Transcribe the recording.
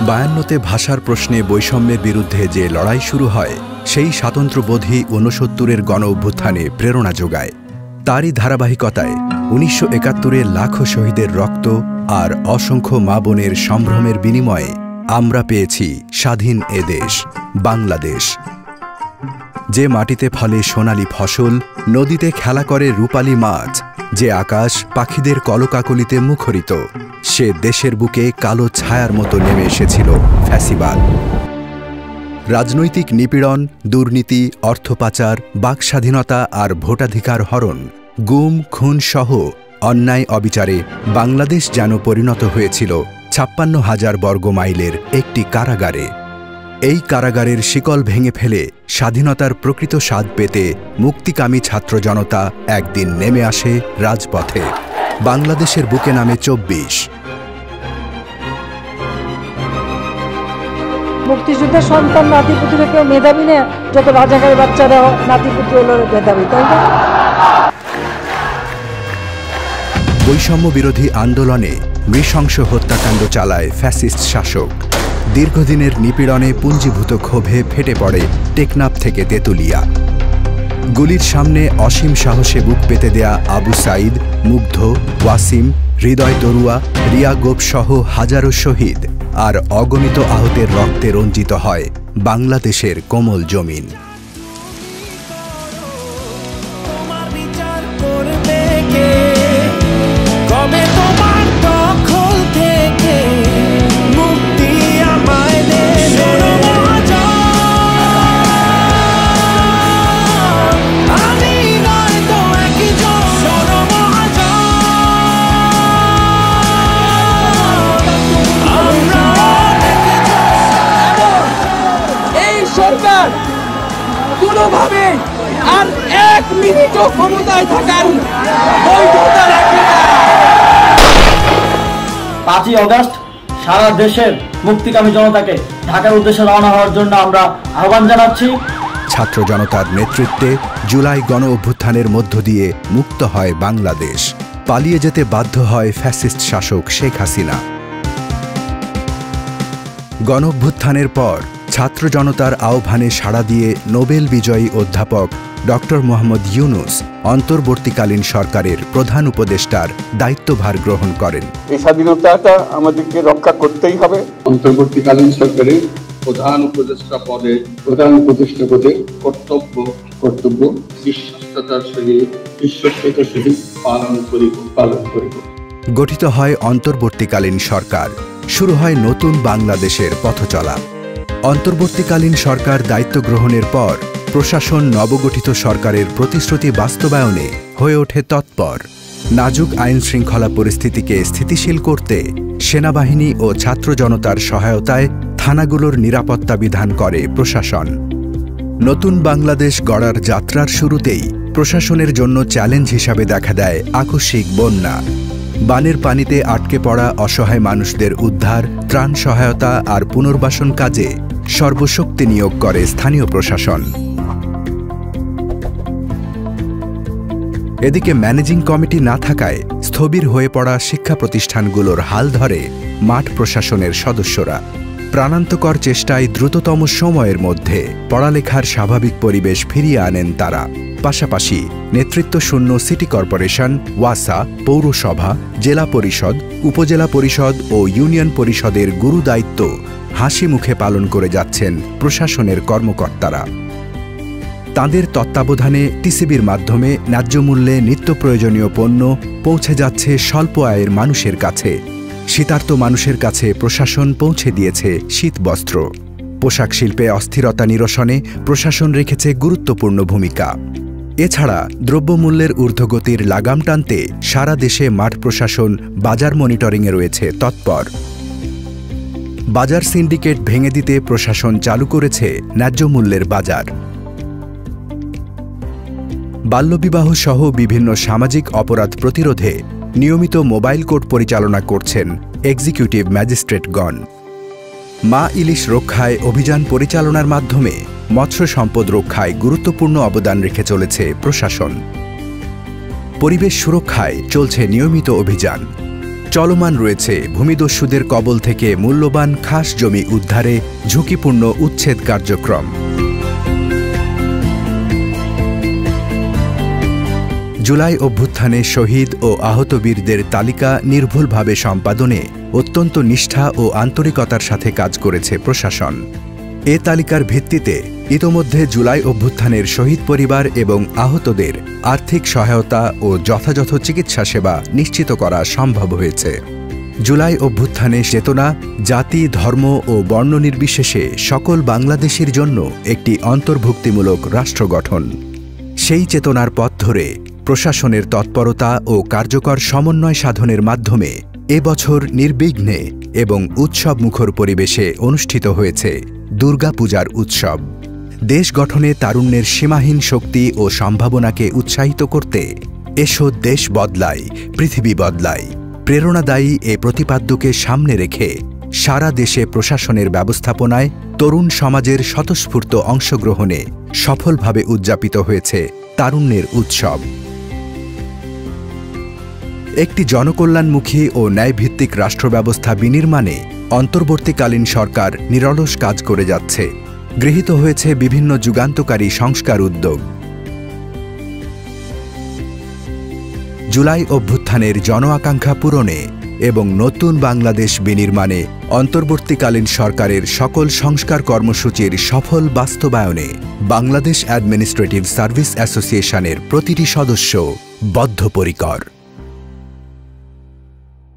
52তে ভাষার প্রশ্নে বৈষম্যের বিরুদ্ধে যে লড়াই শুরু হয় সেই স্বাতন্ত্র্যবোধই 69-এর গণ অভ্যুত্থানে প্রেরণা যোগায়। তারই ধারাবাহিকতায় 1971-এ লাখো শহীদের রক্ত আর অসংখ্য মা বোনের সম্ভ্রমের বিনিময়ে আমরা পেয়েছি স্বাধীন এ দেশ, বাংলাদেশ। যে মাটিতে ফলে সোনালী ফসল, নদীতে খেলা করে রূপালী মাছ, যে আকাশ পাখিদের কলকাকলিতে মুখরিত, সে দেশের বুকে কালো ছায়ার মতো নেমে এসেছিল ফ্যাসিবাদ। রাজনৈতিক নিপীড়ন, দুর্নীতি, অর্থপাচার, বাকস্বাধীনতা আর ভোটাধিকার হরণ, গুম খুন সহ অন্যায় অবিচারে বাংলাদেশ যেন পরিণত হয়েছিল 56,000 বর্গমাইলের একটি কারাগারে। এই কারাগারের শিকল ভেঙে ফেলে স্বাধীনতার প্রকৃত স্বাদ পেতে মুক্তিকামী ছাত্র জনতা একদিন নেমে আসে রাজপথে। বাংলাদেশের বুকে নামে 24। মুক্তিযুদ্ধের সন্তান নাতিপুতিরা কেউ মেধাবী না, যত রাজাকারের বাচ্চারা নাতিপুতি হলো মেধাবী, তাই না? বৈষম্য বিরোধী আন্দোলনে নৃশংস হত্যাকাণ্ড চালায় ফ্যাসিস্ট শাসক। দীর্ঘদিনের নিপীড়নে পুঞ্জীভূত ক্ষোভে ফেটে পড়ে টেকনাফ থেকে তেঁতুলিয়া। গুলির সামনে অসীম সাহসে বুক পেতে দেয়া আবু সাইদ, মুগ্ধ, ওয়াসিম, হৃদয় দরুয়া, রিয়া গোপ সহ হাজারো শহীদ আর অগণিত আহতের রক্তে রঞ্জিত হয় বাংলাদেশের কোমল জমিন। সরকার কোনোভাবে আর 1 মিনিটও ক্ষমতায় থাকার বৈধতা রাখে না। 5ই আগস্ট সারা দেশের মুক্তিকামী জনতাকে ঢাকার উদ্দেশ্যে রওনা হওয়ার জন্য আমরা আহ্বান জানাচ্ছি। ছাত্র জনতার নেতৃত্বে জুলাই গণ অভ্যুত্থানের মধ্য দিয়ে মুক্ত হয় বাংলাদেশ। পালিয়ে যেতে বাধ্য হয় ফ্যাসিস্ট শাসক শেখ হাসিনা। গণ অভ্যুত্থানের পর ছাত্র জনতার আহ্বানে সাড়া দিয়ে নোবেল বিজয়ী অধ্যাপক ডক্টর মোহাম্মদ ইউনুস অন্তর্বর্তীকালীন সরকারের প্রধান উপদেষ্টার দায়িত্বভার গ্রহণ করেন। এই স্বাধীনতাটা আমাদেরকে রক্ষা করতেই হবে। অন্তর্বর্তীকালীন সরকারের প্রধান উপদেষ্টা পদে কর্তব্য বিশ্বস্ততার সহিত পালন করিব। গঠিত হয় অন্তর্বর্তীকালীন সরকার। শুরু হয় নতুন বাংলাদেশের পথচলা। অন্তর্বর্তীকালীন সরকার দায়িত্ব গ্রহণের পর প্রশাসন নবগঠিত সরকারের প্রতিশ্রুতি বাস্তবায়নে হয়ে ওঠে তৎপর। নাজুক আইন শৃঙ্খলা পরিস্থিতিকে স্থিতিশীল করতে সেনাবাহিনী ও ছাত্র জনতার সহায়তায় থানাগুলোর নিরাপত্তা বিধান করে প্রশাসন। নতুন বাংলাদেশ গড়ার যাত্রার শুরুতেই প্রশাসনের জন্য চ্যালেঞ্জ হিসাবে দেখা দেয় আকস্মিক বন্যা। বানের পানিতে আটকে পড়া অসহায় মানুষদের উদ্ধার, ত্রাণ সহায়তা আর পুনর্বাসন কাজে সর্বশক্তি নিয়োগ করে স্থানীয় প্রশাসন। এদিকে ম্যানেজিং কমিটি না থাকায় স্থবির হয়ে পড়া শিক্ষা প্রতিষ্ঠানগুলোর হাল ধরে মাঠ প্রশাসনের সদস্যরা। প্রাণান্তকর চেষ্টায় দ্রুততম সময়ের মধ্যে পড়ালেখার স্বাভাবিক পরিবেশ ফিরিয়ে আনেন তারা। পাশাপাশি নেতৃত্বশূন্য সিটি কর্পোরেশন, ওয়াসা, পৌরসভা, জেলা পরিষদ, উপজেলা পরিষদ ও ইউনিয়ন পরিষদের গুরু দায়িত্ব হাসি মুখে পালন করে যাচ্ছেন প্রশাসনের কর্মকর্তারা। তাঁদের তত্ত্বাবধানে টিসিবির মাধ্যমে ন্যায্য মূল্যে নিত্য প্রয়োজনীয় পণ্য পৌঁছে যাচ্ছে স্বল্প আয়ের মানুষের কাছে। শীতার্ত মানুষের কাছে প্রশাসন পৌঁছে দিয়েছে শীতবস্ত্র। পোশাক শিল্পে অস্থিরতা নিরসনে প্রশাসন রেখেছে গুরুত্বপূর্ণ ভূমিকা। এছাড়া দ্রব্যমূল্যের ঊর্ধ্বগতির লাগাম টানতে সারা দেশে মাঠ প্রশাসন বাজার মনিটরিংয়ে রয়েছে তৎপর। বাজার সিন্ডিকেট ভেঙে দিতে প্রশাসন চালু করেছে ন্যায্য মূল্যের বাজার। বাল্যবিবাহ সহ বিভিন্ন সামাজিক অপরাধ প্রতিরোধে নিয়মিত মোবাইল কোর্ট পরিচালনা করছেন এক্সিকিউটিভ ম্যাজিস্ট্রেটগণ। মা ইলিশ রক্ষায় অভিযান পরিচালনার মাধ্যমে মৎস্য সম্পদ রক্ষায় গুরুত্বপূর্ণ অবদান রেখে চলেছে প্রশাসন। পরিবেশ সুরক্ষায় চলছে নিয়মিত অভিযান। চলমান রয়েছে ভূমিদস্যুদের কবল থেকে মূল্যবান খাস জমি উদ্ধারে ঝুঁকিপূর্ণ উচ্ছেদ কার্যক্রম। জুলাই অভ্যুত্থানে শহীদ ও আহত বীরদের তালিকা নির্ভুলভাবে সম্পাদনে অত্যন্ত নিষ্ঠা ও আন্তরিকতার সাথে কাজ করেছে প্রশাসন। এ তালিকার ভিত্তিতে ইতোমধ্যে জুলাই অভ্যুত্থানের শহীদ পরিবার এবং আহতদের আর্থিক সহায়তা ও যথাযথ চিকিৎসা সেবা নিশ্চিত করা সম্ভব হয়েছে। জুলাই অভ্যুত্থানে চেতনা জাতি, ধর্ম ও বর্ণ নির্বিশেষে সকল বাংলাদেশির জন্য একটি অন্তর্ভুক্তিমূলক রাষ্ট্র গঠন। সেই চেতনার পথ ধরে প্রশাসনের তৎপরতা ও কার্যকর সমন্বয় সাধনের মাধ্যমে এবছর নির্বিঘ্নে এবং উৎসবমুখর পরিবেশে অনুষ্ঠিত হয়েছে দুর্গাপূজার উৎসব। দেশ গঠনে তারুণ্যের সীমাহীন শক্তি ও সম্ভাবনাকে উৎসাহিত করতে এসো দেশ বদলায়, পৃথিবী বদলায় প্রেরণাদায়ী এ প্রতিপাদ্যকে সামনে রেখে সারা দেশে প্রশাসনের ব্যবস্থাপনায় তরুণ সমাজের স্বতঃস্ফূর্ত অংশগ্রহণে সফলভাবে উদযাপিত হয়েছে তারুণ্যের উৎসব। একটি জনকল্যাণমুখী ও ন্যায়ভিত্তিক রাষ্ট্রব্যবস্থা বিনির্মাণে অন্তর্বর্তীকালীন সরকার নিরলস কাজ করে যাচ্ছে। গৃহীত হয়েছে বিভিন্ন যুগান্তকারী সংস্কার উদ্যোগ। জুলাই অভ্যুত্থানের জন আকাঙ্ক্ষা পূরণে এবং নতুন বাংলাদেশ বিনির্মাণে অন্তর্বর্তীকালীন সরকারের সকল সংস্কার কর্মসূচির সফল বাস্তবায়নে বাংলাদেশ অ্যাডমিনিস্ট্রেটিভ সার্ভিস অ্যাসোসিয়েশনের প্রতিটি সদস্য বদ্ধপরিকর।